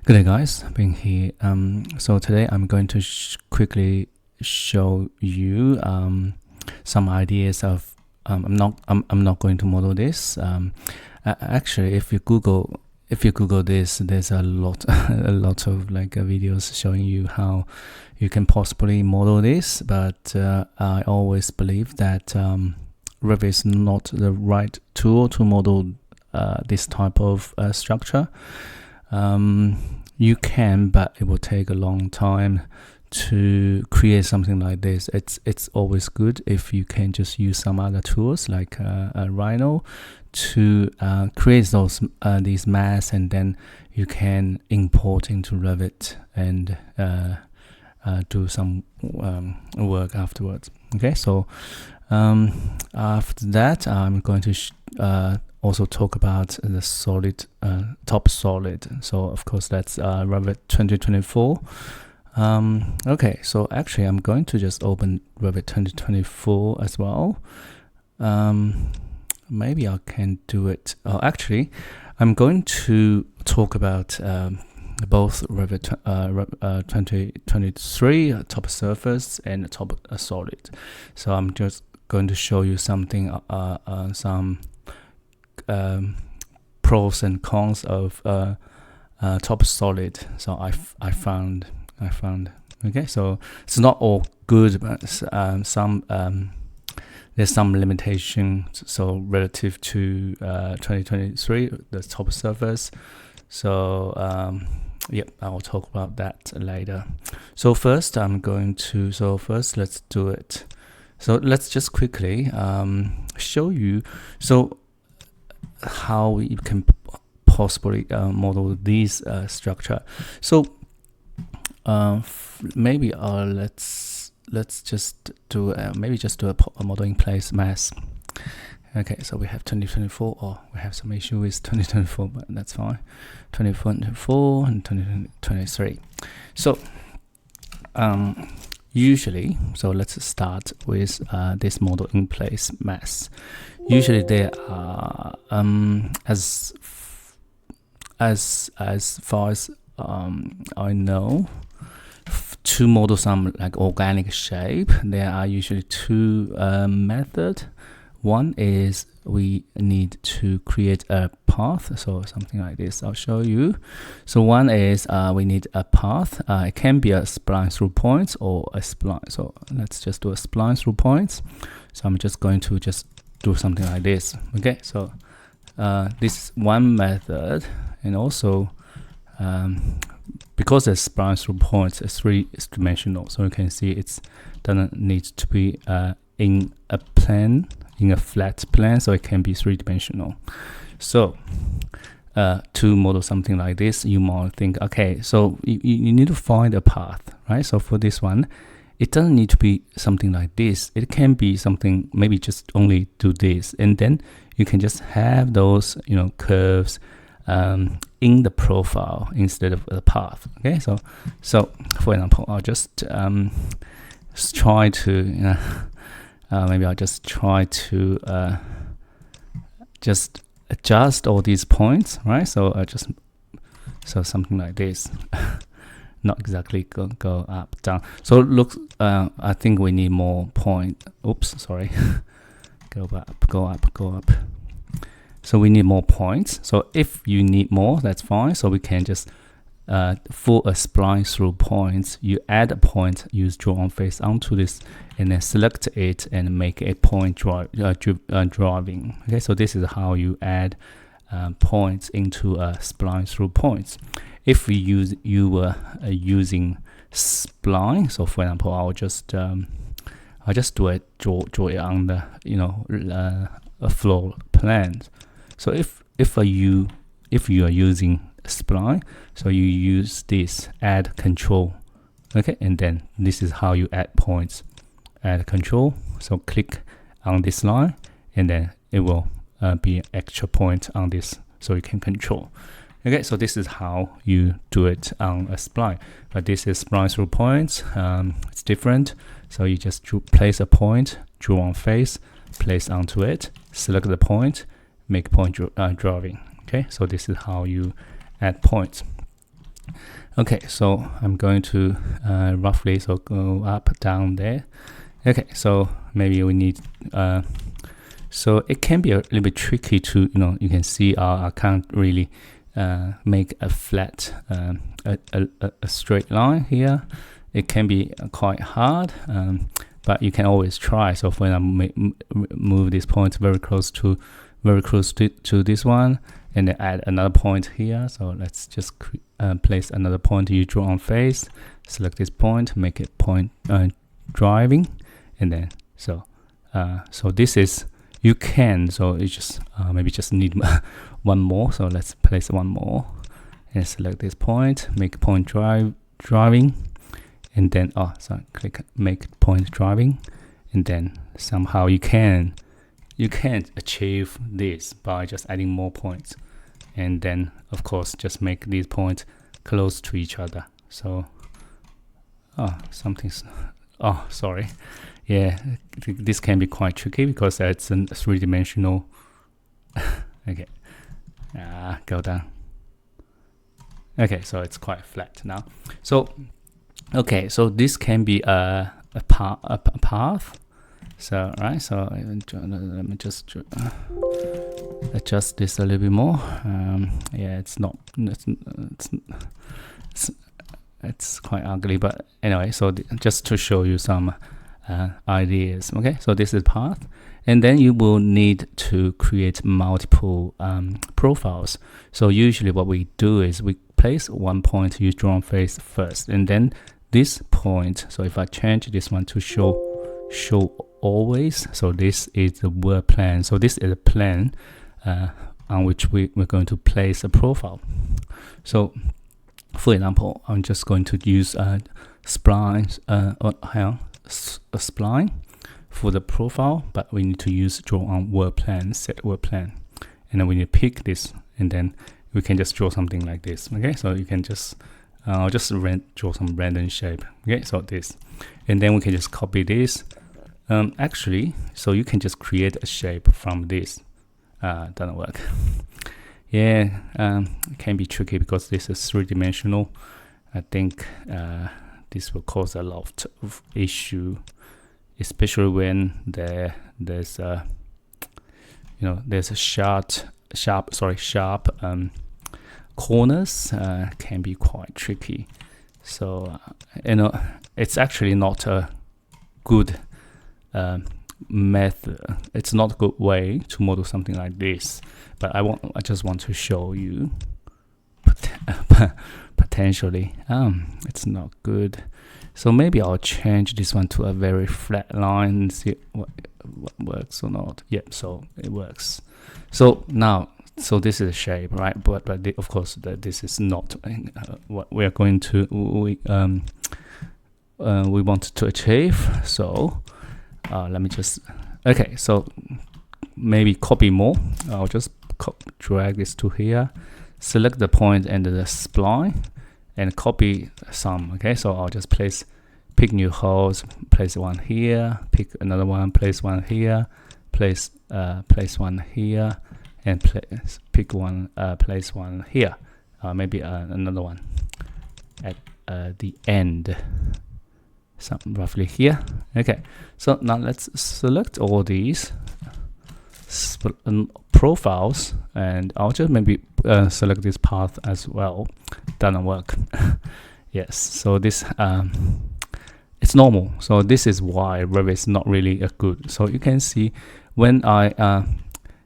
Good day, guys. Being here. So today I'm going to quickly show you some ideas of. I'm not going to model this. Actually, if you Google this, there's a lot of videos showing you how you can possibly model this. But I always believe that Revit is not the right tool to model this type of structure. You can, but it will take a long time to create something like this. It's always good if you can just use some other tools like Rhino to create these masks, and then you can import into Revit and do some work afterwards. Okay, so after that, I'm going to also talk about the solid, Topo Solid. So of course that's Revit 2024. Okay, so actually I'm going to just open Revit 2024 as well. Maybe I can do it. Actually, I'm going to talk about both Revit 2023 Topo Surface and Topo Solid. So I'm just going to show you something, some pros and cons of Topo Solid. So I found. Okay, so it's not all good, but there's some limitation. So relative to 2023, the Topo Surface. So yep, I will talk about that later. So first, let's do it. So let's just quickly show you how you can possibly model this structure. So maybe let's just do a modeling place mass. Okay, so we have 2024, or we have some issue with 2024, but that's fine. 2024 and 2023. So usually, so let's start with this model in place mass. Usually there are as far as I know, to model some like organic shape, there are usually two methods. One is we need to create a path, so something like this. I'll show you. So one is we need a path. It can be a spline through points or a spline. So let's just do a spline through points. So I'm just going to do something like this. Okay, so this is one method, and also because it's spline through points, it's three-dimensional. So you can see it doesn't need to be in a plane, in a flat plane, so it can be three-dimensional. So to model something like this, you might think, okay, so you need to find a path, right? So for this one, it doesn't need to be something like this. It can be something, maybe just only do this, and then you can just have those, curves in the profile instead of the path. Okay, so for example, I'll just try to, maybe I'll just try to just adjust all these points, right? So something like this. Not exactly go up, down. So look, I think we need more point. Oops, sorry. Go up. So we need more points. So if you need more, that's fine. So we can just for a spline through points, you add a point, use draw on face onto this, and then select it and make a point driving. Okay, so this is how you add points into a spline through points. If you were using spline, so for example, I'll just do it, draw it on the a floor plan. So if you are using spline, so you use this add control, okay, and then this is how you add points. Add control. So click on this line, and then it will be an extra point on this, so you can control. Okay, so this is how you do it on a spline. But this is spline through points. It's different. So you just place a point, draw on face, place onto it, select the point, make point drawing. Okay, so this is how you add points. Okay, so I'm going to roughly so go up, down there. Okay, so maybe we need so it can be a little bit tricky to, you can see I can't really make a flat a straight line here. It can be quite hard, but you can always try. So when I move this point very close to this one, and then add another point here. So let's just place another point you draw on face. Select this point, make it point driving, and then so this is, you can, so it just maybe just need one more. So let's place one more and select this point, make point driving, and then click make point driving, and then somehow you can't achieve this by just adding more points, and then of course just make these points close to each other. So sorry, yeah, this can be quite tricky because it's a three-dimensional. Okay, go down. Okay, so it's quite flat now. So okay, so this can be a path. So right, so let me just adjust this a little bit more. Yeah, it's quite ugly, but anyway, so just to show you some ideas. Okay, so this is path, and then you will need to create multiple profiles. So usually what we do is we place one point you draw on face first, and then this point. So if I change this one to show always, so this is the work plan. So this is a plan on which we're going to place a profile. So for example, I'm just going to use a spline, a spline for the profile, but we need to use draw on work plan, set work plan, and then we need to pick this, and then we can just draw something like this. Okay, so you can just I'll just draw some random shape. Okay, so this, and then we can just copy this. Actually, so you can just create a shape from this. Doesn't work. Yeah, it can be tricky because this is three-dimensional. I think this will cause a lot of issue, especially when there's a sharp corners. Can be quite tricky. So it's actually not a good method. It's not a good way to model something like this, but I just want to show you potentially it's not good. So maybe I'll change this one to a very flat line and see what works or not. Yep, so it works. So now, so this is a shape, right? But of course this is not what we are going to we want to achieve. So let me just, okay, so maybe copy more. I'll just drag this to here, select the point and the spline, and copy some. Okay, so I'll just pick new holes, place one here, pick another one, place one here, place one here, and pick one, place one here, maybe another one at the end, some roughly here. Okay, so now let's select all these profiles, and I'll just maybe select this path as well. Doesn't work. Yes, so this it's normal. So this is why Revit is not really a good. So you can see when I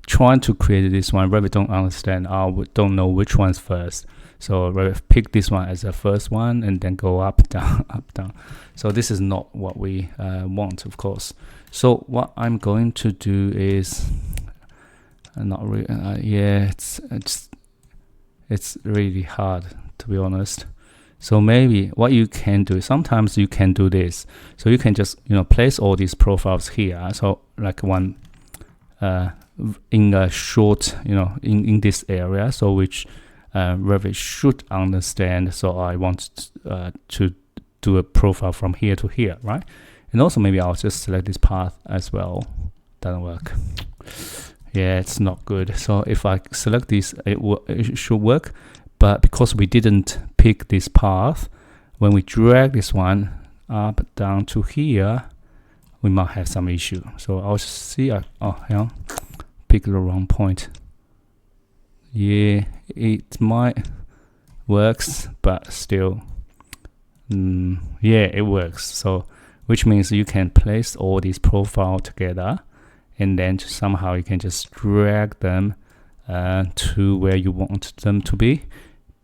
trying to create this one, Revit don't understand. I don't know which one's first. So Revit pick this one as the first one and then go up, down, up, down. So this is not what we want, of course. So what I'm going to do is not really. Yeah, it's really hard, to be honest. So maybe what you can do, sometimes you can do this. So you can just place all these profiles here. So like one in a short, in this area, so which Revit should understand. So I want to do a profile from here to here, right? And also maybe I'll just select this path as well. Doesn't work. Yeah, it's not good. So if I select this, it should work. But because we didn't pick this path, when we drag this one up down to here, we might have some issue. So I'll see. Pick the wrong point. Yeah, it might works, but still, yeah, it works. So which means you can place all these profiles together, and then somehow you can just drag them to where you want them to be,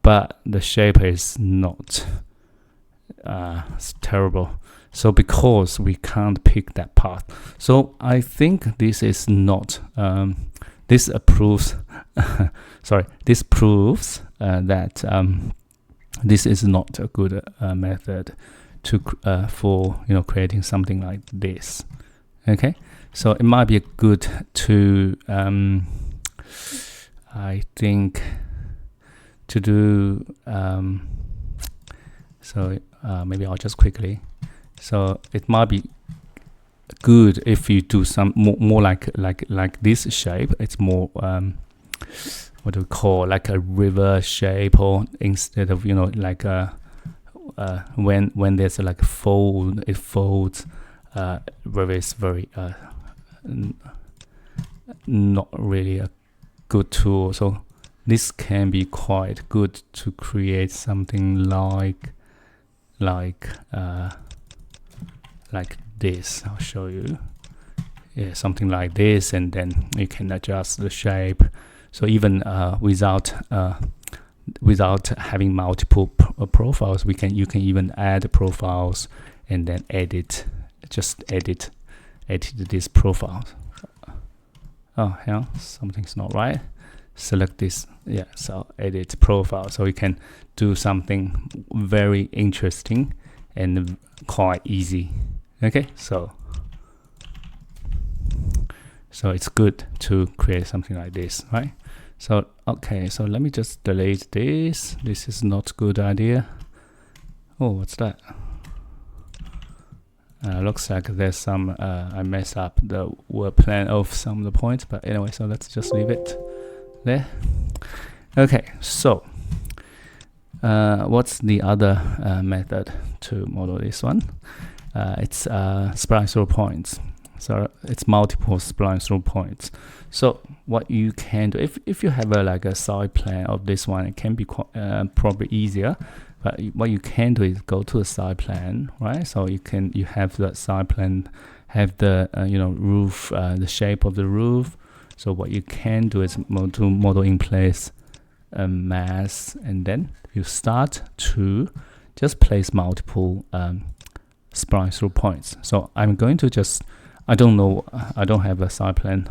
but the shape is not it's terrible. So because we can't pick that path, so I think this is not this proves this proves that this is not a good method to for creating something like this. Okay, so it might be good to I think to do maybe I'll just quickly. So it might be good if you do some more like this shape. It's more what do we call, like a river shape, or instead of like when there's like a fold, it folds. Revit is very not really a good tool. So this can be quite good to create something like this. I'll show you. Yeah, something like this, and then you can adjust the shape. So even without having multiple profiles, you can even add profiles and then edit this profile. Oh, yeah, something's not right. Select this. Yeah, so edit profile. So you can do something very interesting and quite easy. Okay, so it's good to create something like this, right? So okay, so let me just delete this. This is not a good idea. Oh, what's that? Looks like there's some I messed up the word plan of some of the points, but anyway, so let's just leave it there. Okay, so what's the other method to model this one? It's spline through points. So it's multiple spline through points. So what you can do, if you have like a side plan of this one, it can be probably easier. But what you can do is go to a side plan, right? So you have the side plan, have the roof, the shape of the roof. So what you can do is model in place a mass, and then you start to just place multiple spline through points. So I'm going to just, I don't have a side plan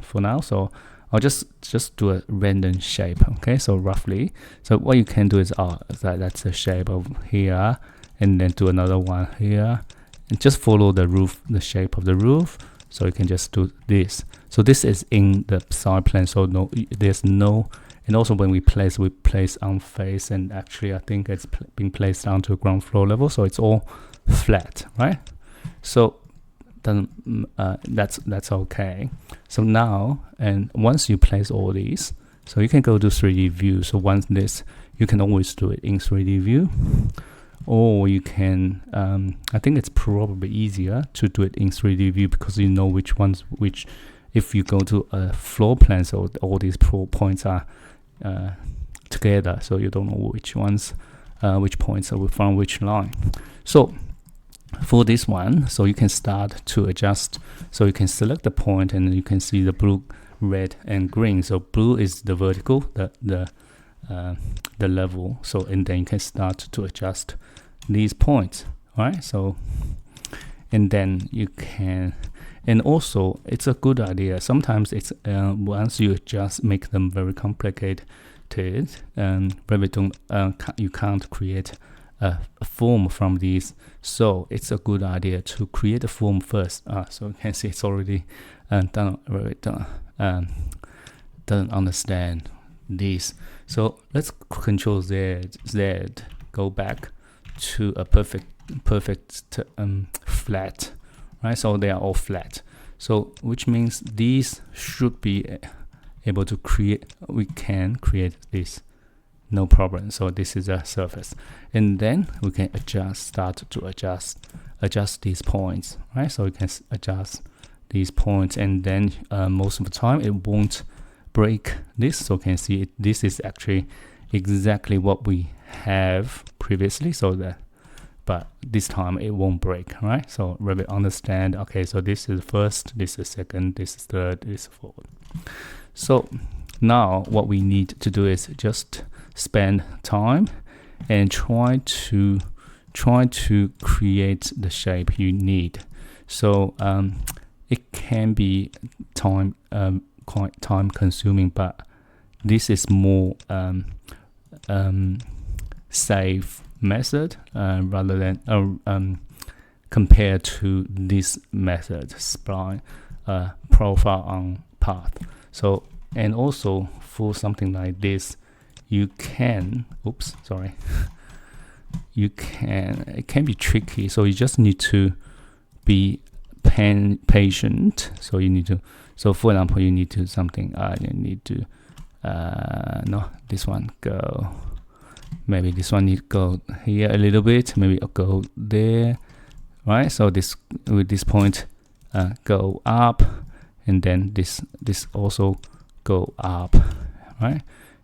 for now, so I'll just do a random shape. Okay, so roughly, so what you can do is that's the shape of here, and then do another one here, and just follow the roof, the shape of the roof. So you can just do this. So this is in the side plan, so there's no, and also when we place on face, and actually I think it's being placed down to ground floor level, so it's all flat, right? So then that's okay. So now, and once you place all these, so you can go to 3D view. So once this, you can always do it in 3D view, or you can I think it's probably easier to do it in 3D view, because you know which ones, if you go to a floor plan, so all these points are together, so you don't know which ones, which points are from which line. So for this one, so you can start to adjust. So you can select the point, and you can see the blue, red, and green. So blue is the vertical, the level. So, and then you can start to adjust these points, right? So, and then you can, and also it's a good idea. Sometimes it's once you just make them very complicated, Revit you can't create a form from these. So it's a good idea to create a form first. So you can see it's already done. Revit doesn't understand these. So let's Control Z, go back to a perfect flat, right? So they are all flat. So which means these should be able to create. We can create this no problem. So this is a surface, and then we can start to adjust these points, right? So we can adjust these points, and then most of the time it won't break this. So you can see this is actually exactly what we have previously, so that, but this time it won't break, right? So Revit understand, okay, so this is first, this is second, this is third, this is fourth. So now what we need to do is just spend time and try to create the shape you need. So it can be quite time consuming, but this is more safe method rather than compared to this method, spline profile on path. So, and also for something like this, you can, it can be tricky. So you just need to be patient. So you need to, so for example, you need to something, you need to, no, this one go, maybe this one need to go here a little bit, maybe I'll go there, right? So this, with this point, go up, and then this also go up, right?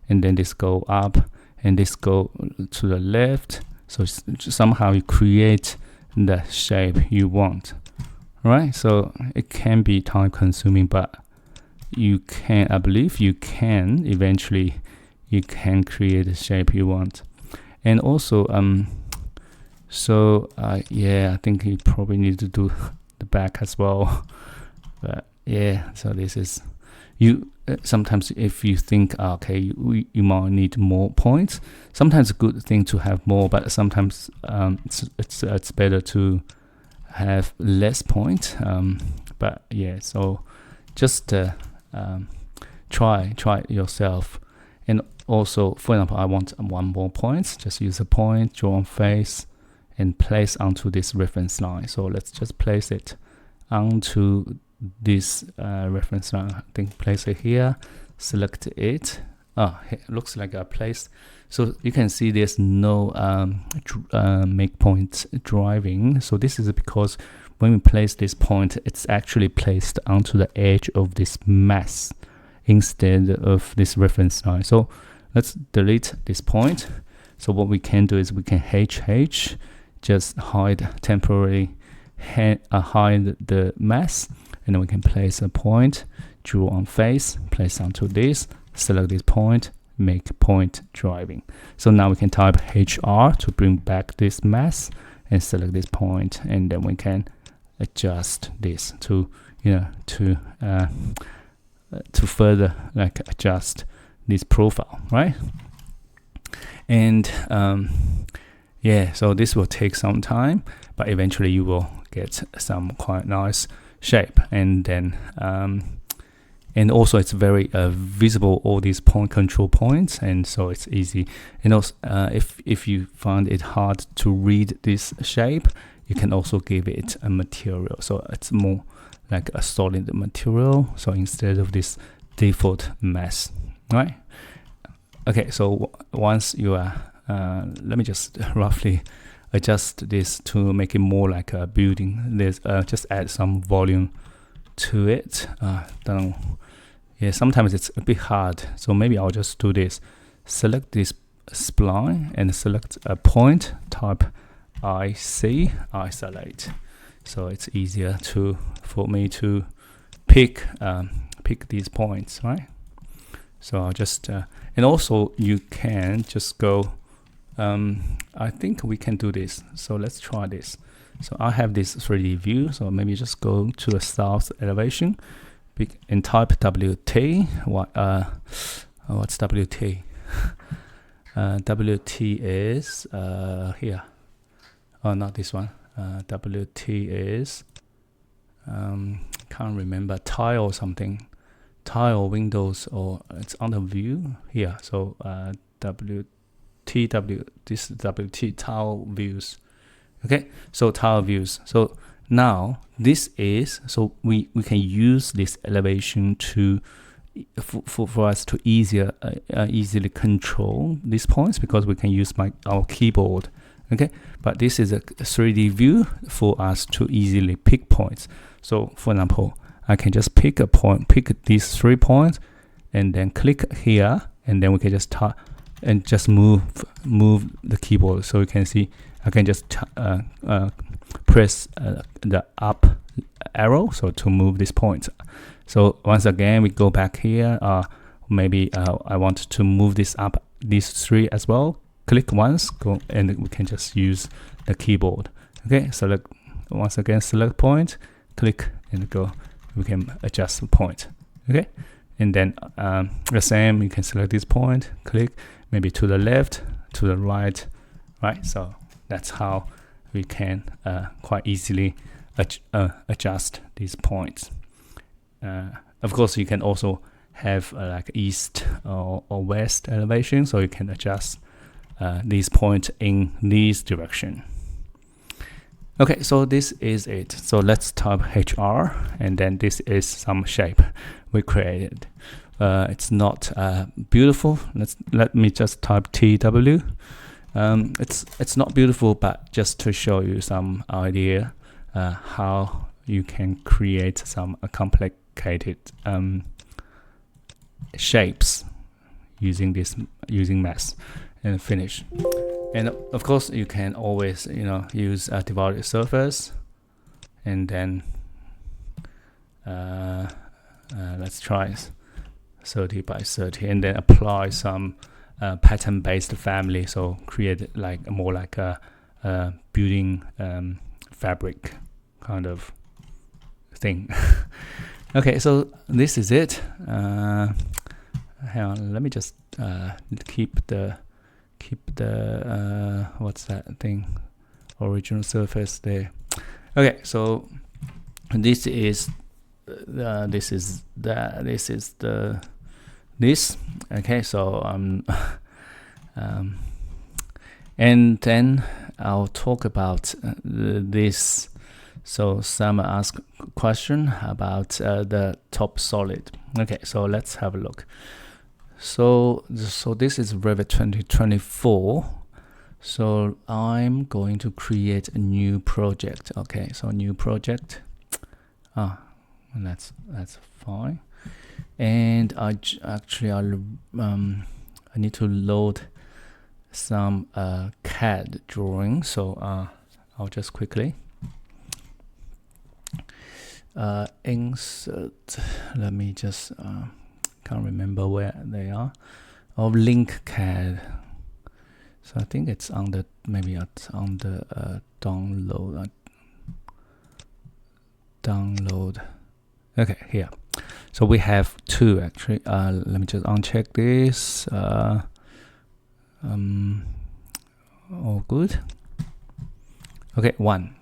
And then this go up, and this go to the left. So somehow you create the shape you want, right? So it can be time consuming, but you can, I believe you can eventually, you can create the shape you want. And also yeah, I think you probably need to do the back as well. But yeah, so this is, you sometimes if you think, okay, you might need more points, sometimes a good thing to have more, but sometimes it's better to have less point. But yeah, so just try it yourself. And also, for example, I want one more point, just use a point, draw on face, and place onto this reference line. So let's just place it onto this reference line. I think place it here, select it. It looks like I placed. So you can see there's no make point driving. So this is because when we place this point, it's actually placed onto the edge of this mass instead of this reference line. So let's delete this point. So what we can do is we can HH, just hide temporarily, hide the mass, and then we can place a point, draw on face, place onto this, select this point, make point driving. So now we can type HR to bring back this mass and select this point, and then we can adjust this to, you know, to further like adjust this profile, right? And yeah, so this will take some time, but eventually you will get some quite nice shape. And then and also it's very visible, all these point control points, and so it's easy. And also if you find it hard to read this shape, you can also give it a material, so it's more like a solid material, so instead of this default mass, right? Okay, so once you are let me just roughly adjust this to make it more like a building. There's just add some volume to it. Yeah, sometimes it's a bit hard, so maybe I'll just do this. Select this spline and select a point, type IC, isolate. So it's easier for me to pick these points, right? So I'll just and also you can just go. I think we can do this. So let's try this. So I have this 3D view. So maybe just go to a south elevation, and type WT. What's WT? WT is here. Oh, not this one. WT is can't remember, tile or something, tile windows, or it's on the view here. So this WT tile views. Okay, so tile views. So now this is, so we can use this elevation to for us to easily control these points, because we can use our keyboard. Okay, but this is a 3D view for us to easily pick points. So for example, I can just pick a point, pick these 3 points, and then click here, and then we can just move the keyboard. So you can see I can just press the up arrow so to move this point. So once again, we go back here. Maybe I want to move this up, these 3 as well. Click once, go, and we can just use the keyboard. Okay, select once again, select point, click and go. We can adjust the point. Okay, and then the same. You can select this point, click, maybe to the left, to the right, right? So that's how we can quite easily adjust these points. Of course, you can also have like east or west elevation, so you can adjust these points in this direction. Okay, so this is it. So let's type HR, and then this is some shape we created. It's not beautiful. Let me just type TW. It's not beautiful, but just to show you some idea how you can create some complicated shapes using mass and finish. And of course, you can always use a divided surface, and then let's try 30 by 30, and then apply some pattern-based family. So create more like a building fabric kind of thing. Okay, so this is it. Hang on, let me just keep the what's that thing, original surface there. Okay, so this is this. Okay, so and then I'll talk about this. So some ask question about the Topo Solid. Okay, so let's have a look. So this is Revit 2024. So I'm going to create a new project. Okay, so new project. And that's fine. And I need to load some CAD drawing. So I'll just quickly insert. Let me just can't remember where they are. Oh, link CAD. So I think it's on the download. Okay, here. So we have 2 actually. Let me just uncheck this. All good. Okay, 1,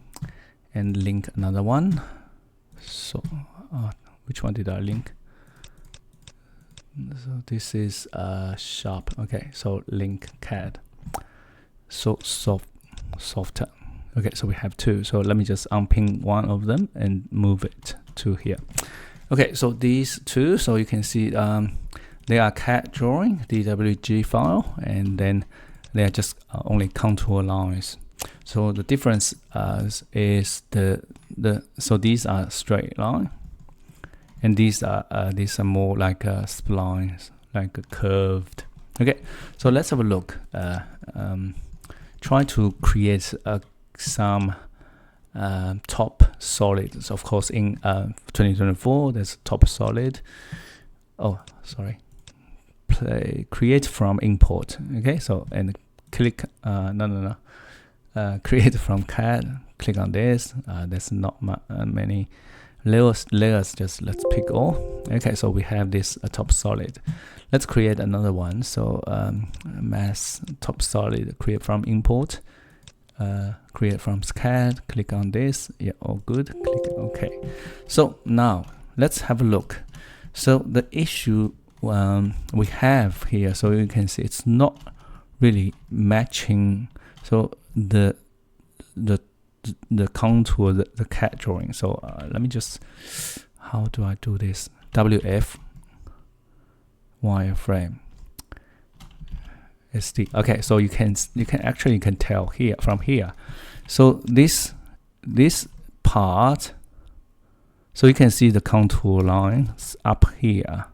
and link another one. So which one did I link? So this is sharp. Okay, so link CAD. So softer. Okay, so we have 2. So let me just unpin one of them and move it to here. Okay, so these 2, so you can see they are CAD drawing, DWG file, and then they are just only contour lines. So the difference is so these are straight line, and these are more like splines, like a curved. Okay, so let's have a look. Try to create some Topo Solid. So of course, in 2024, there's Topo Solid. Oh, sorry. Create from import. Okay, so and click. Create from CAD. Click on this. There's not many layers. Just let's pick all. Okay, so we have this Topo Solid. Let's create another one. So mass Topo Solid. Create from import. Create from CAD. Click on this. Yeah, all good. Click OK. So now let's have a look. So the issue we have here, so you can see it's not really matching. So the contour, the CAD drawing. So let me just, how do I do this? WF. wireframe SD. Okay, so you can actually tell here from here. So this part, so you can see the contour lines up here,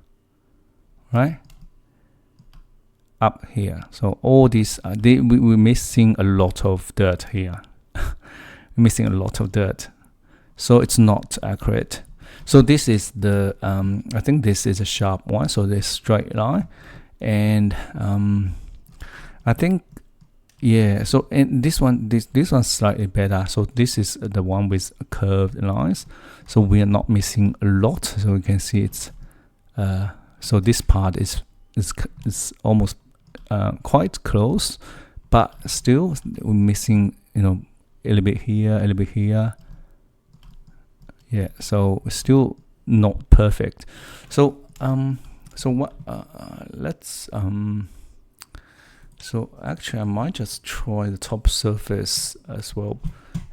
right? Up here. So all these we're missing a lot of dirt here. Missing a lot of dirt, so it's not accurate. So this is the I think this is a sharp one, so this straight line, and I think, yeah, so and this one's slightly better. So this is the one with curved lines, so we are not missing a lot. So you can see it's so this part is almost quite close, but still we're missing, you know, a little bit here, a little bit here. Yeah, so still not perfect. So so what let's so actually I might just try the top surface as well.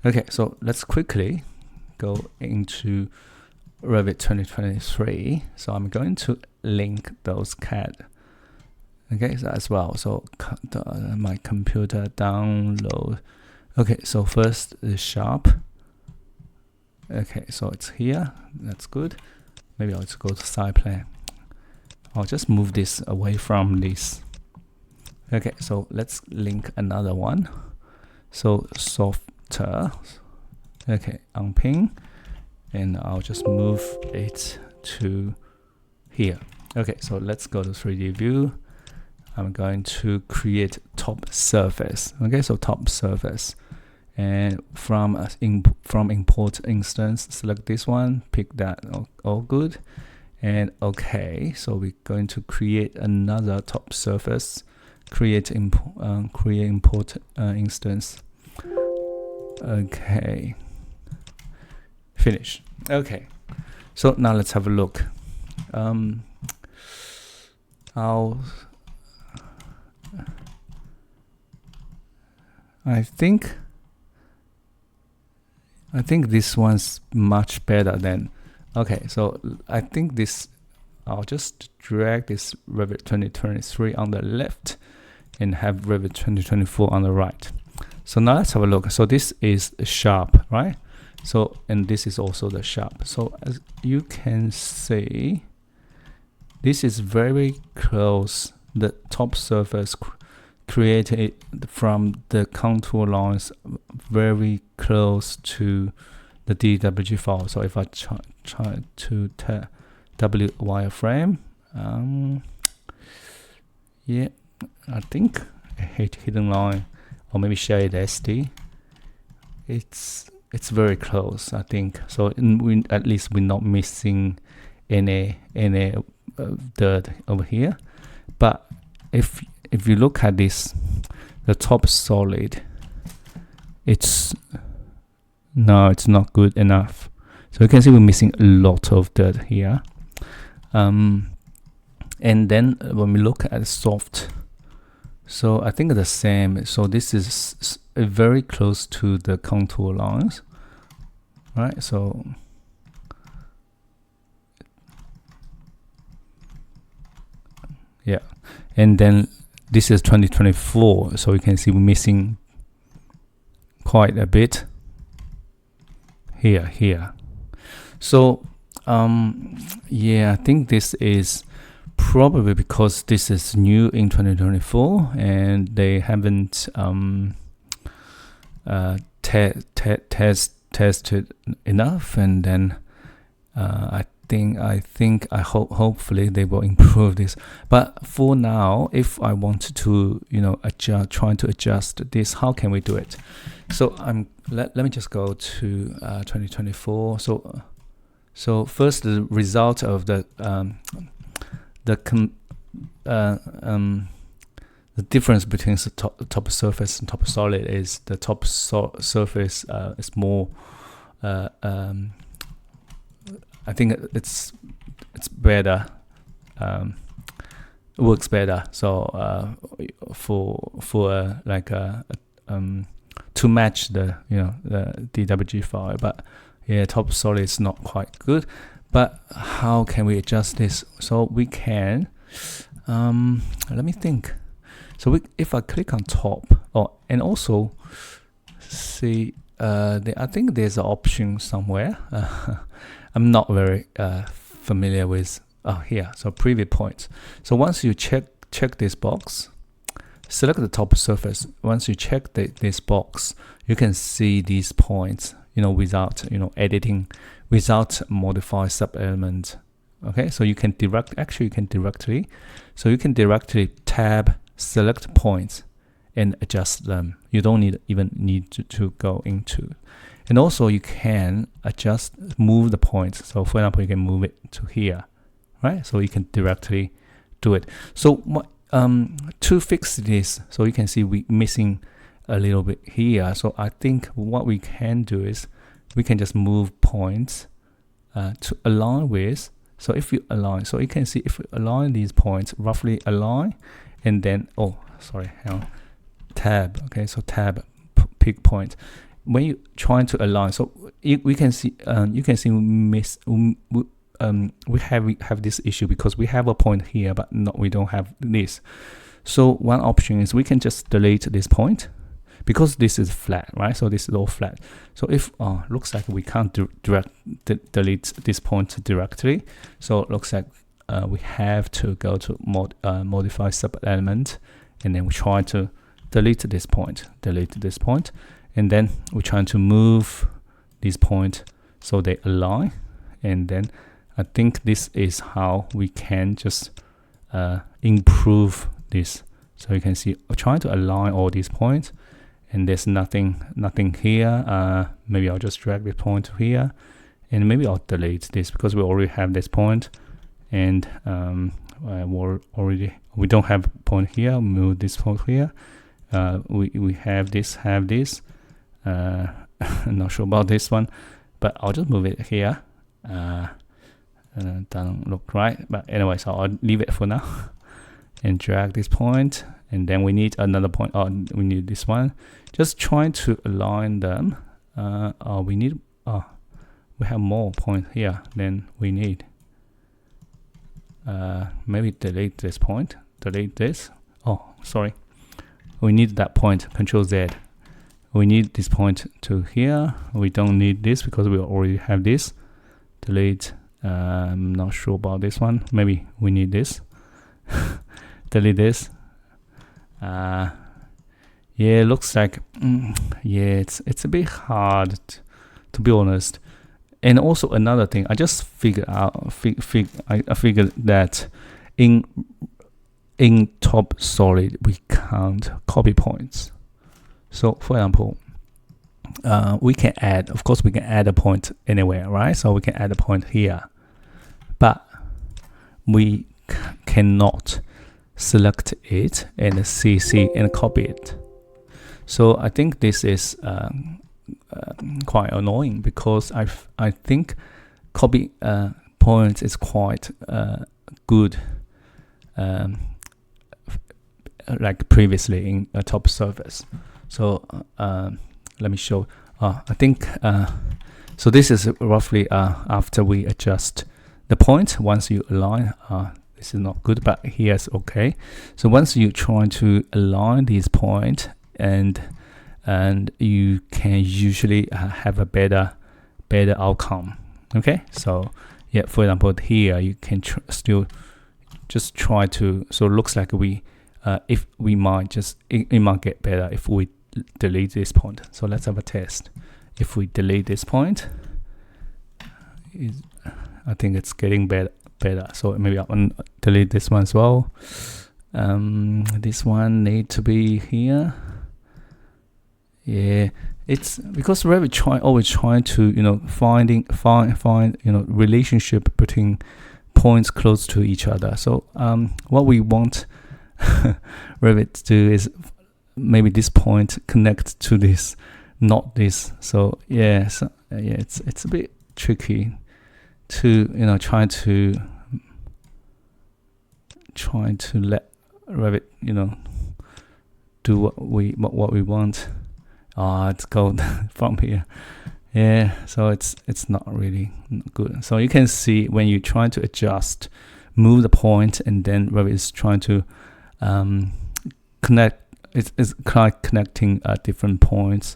Okay, so let's quickly go into Revit 2023. So I'm going to link those CAD, okay, so as well. So my computer download. Okay, so first the sharp. Okay, so it's here. That's good. Maybe I'll just go to side plan. I'll just move this away from this. Okay, so let's link another one. So softer. Okay, unpin, and I'll just move it to here. Okay, so let's go to 3D view. I'm going to create top surface. Okay, so top surface, and from import instance, select this one, pick that. All good, and okay. So we're going to create another top surface. Create import instance. Okay, finish. Okay, so now let's have a look. I think this one's much better than. Okay, so I think this, I'll just drag this Revit 2023 on the left and have Revit 2024 on the right. So now let's have a look. So this is sharp, right? So, and this is also the sharp. So as you can see, this is very close. The top surface created from the contour lines very close to the DWG file. So if I try to W wireframe, yeah, I think I hate hidden line, or maybe shade SD. It's very close, I think. So at least we're not missing any dirt over here. But if you look at this, the top solid, it's not good enough. So you can see we're missing a lot of dirt here. And then when we look at soft, so I think the same. So this is very close to the contour lines, right? So yeah, and then this is 2024, so you can see we're missing quite a bit here. So yeah, I think this is probably because this is new in 2024 and they haven't tested enough, and then I hopefully they will improve this. But for now, if I want to, you know, trying to adjust this, how can we do it? So let me just go to 2024. So first, the result of the difference between the top surface and top solid is the top surface is more. I think it's better, works better. So for like to match the the DWG file, but yeah, top solid is not quite good. But how can we adjust this? So we can Let me think. So if I click on top, and also see, I think there's an option somewhere. I'm not very familiar with. Here, so previous points. So once you check this box, select the top surface. Once you check this box, you can see these points, without editing, without modify sub element. Okay, so you can directly tab, select points and adjust them. You don't even need to go into. And also you can move the points. So for example, you can move it to here, right? So you can directly do it. So to fix this, so you can see we missing a little bit here. So I think what we can do is we can just move points to align with. So if you align, so you can see if we align these points, roughly align, and then tab. Okay, so tab, pick point. When you trying to align, so we can see we have this issue because we have a point here, but we don't have this. So one option is we can just delete this point because this is flat, right? So this is all flat. So if looks like we can't delete this point directly, so it looks like we have to go to modify sub element, and then we try to delete this point, and then we're trying to move this point so they align, and then I think this is how we can just improve this. So you can see we're trying to align all these points, and there's nothing here. Maybe I'll just drag this point to here, and maybe I'll delete this because we already have this point, and we don't have a point here. Move this point here. We have this. I'm not sure about this one, but I'll just move it here. Doesn't look right, but anyway, so I'll leave it for now and drag this point, and then we need another point. We need this one. Just trying to align them. We have more point here than we need. Maybe delete this point, delete this. Sorry, we need that point. Control Z. We need this point to here. We don't need this because we already have this. Delete. I'm not sure about this one. Maybe we need this. Delete this. Yeah, looks like it's a bit hard to be honest. And also another thing, I just figured out. I figured that in Topo Solid we can't copy points. So for example, we can add, of course we can add a point anywhere, right? So we can add a point here, but we cannot select it and CC and copy it. So I think this is quite annoying because I think copy points is quite good, like previously in a top surface. So let me show. I think so. This is roughly after we adjust the point. Once you align, this is not good, but here's okay. So once you try to align these points, and you can usually have a better outcome. Okay, so yeah, for example, here you can still just try to. So it looks like we if we might just it might get better if we delete this point. So let's have a test. If we delete this point, I think it's getting better. So maybe I'll delete this one as well. This one need to be here. Yeah, it's because Revit always trying to find relationship between points close to each other. So what we want Revit to do is maybe this point connect to this, not this. So yeah, it's a bit tricky to try to let Revit do what we want. Let's go from here. Yeah, so it's not really good. So you can see when you try to adjust move the point, and then Revit is trying to connect. It's kind of connecting different points,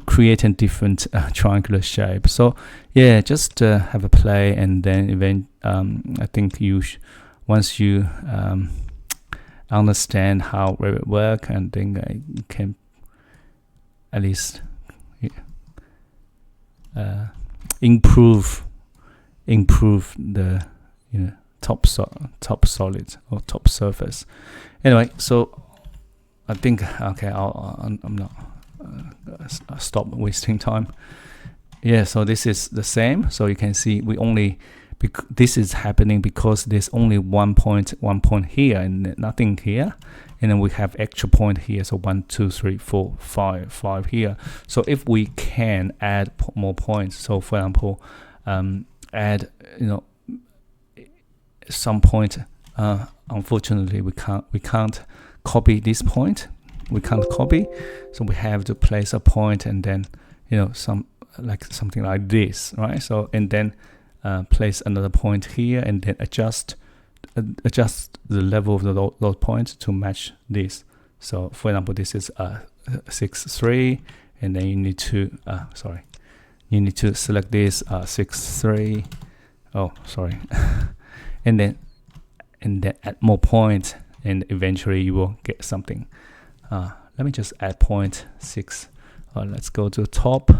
creating different triangular shape. So yeah, just have a play, and then I think once you understand how Revit work, and then you can at least improve the top solid or top surface. Anyway, so I think I'm not stop wasting time. Yeah, so this is the same. So you can see this is happening because there's only one point here and nothing here, and then we have extra point here. So 1, 2, 3, 4, 5 here. So if we can add more points, so for example, add some point. Unfortunately, we can't copy this point. We can't copy, so we have to place a point, and then something like this, right? So and then place another point here, and then adjust the level of those points to match this. So for example, this is 6, 3, and then you need to select this 6, 3. Oh, sorry. and then add more points, and eventually you will get something. Let me just add point 6. Let's go to top.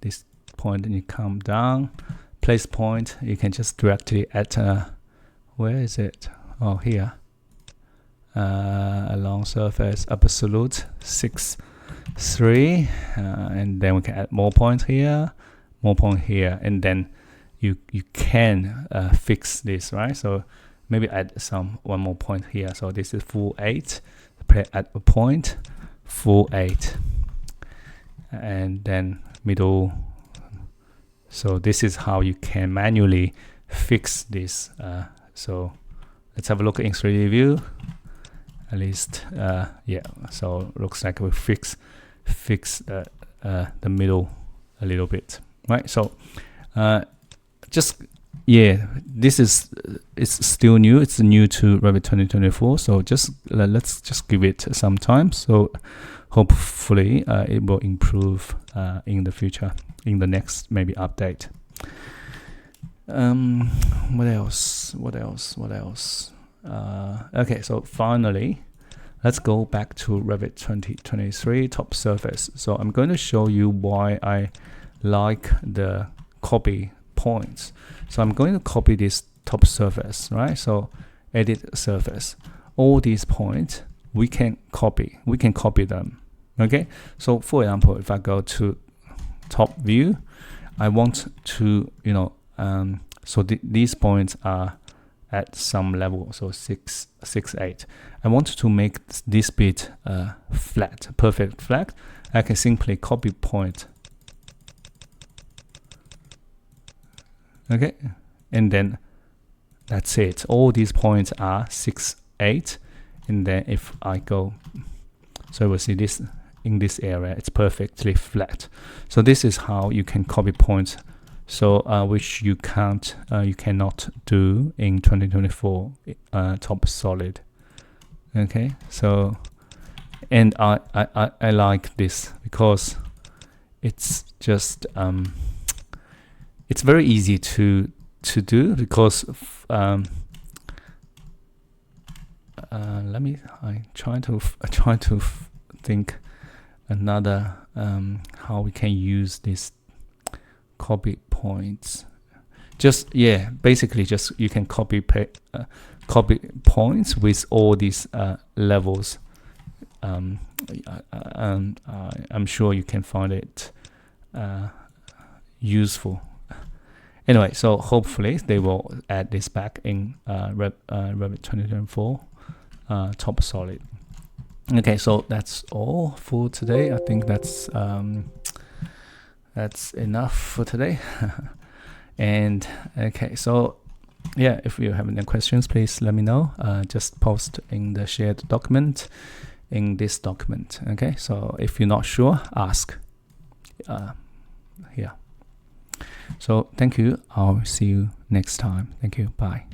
This point, and you come down, place point. You can just directly add. Where is it? Oh, here. Along surface, absolute 6, 3, and then we can add more point here, and then you can fix this, right? So maybe add one more point here. So this is full 8. Add a point, full 8, and then middle. So this is how you can manually fix this. So let's have a look in 3D view. At least, yeah. So looks like we fix the middle a little bit, right? So it's still new. It's new to Revit 2024. So let's just give it some time. So hopefully it will improve in the future, in the next maybe update. What else? Okay, so finally, let's go back to Revit 2023 top surface. So I'm going to show you why I like the copy points. So I'm going to copy this top surface, right? So edit surface. All these points we can copy them. Okay, so for example, if I go to top view, I want to so these points are at some level, so 6, 8. I want to make this bit flat, perfect flat. I can simply copy point. Okay, and then that's it. All these points are 6, 8, and then if I go, so we'll see this in this area, it's perfectly flat. So this is how you can copy points. So which you cannot do in 2024 Topo Solid. Okay, so and I like this because it's just it's very easy to do, because I try to think another how we can use this copy points. Basically just you can copy points with all these levels. I'm sure you can find it useful. Anyway, so hopefully they will add this back in Revit 2024 Topo Solid. Okay, so that's all for today. I think that's enough for today. And okay, so yeah, if you have any questions, please let me know. Just post in the shared document in this document. Okay, so if you're not sure, ask here. So thank you. I'll see you next time. Thank you. Bye.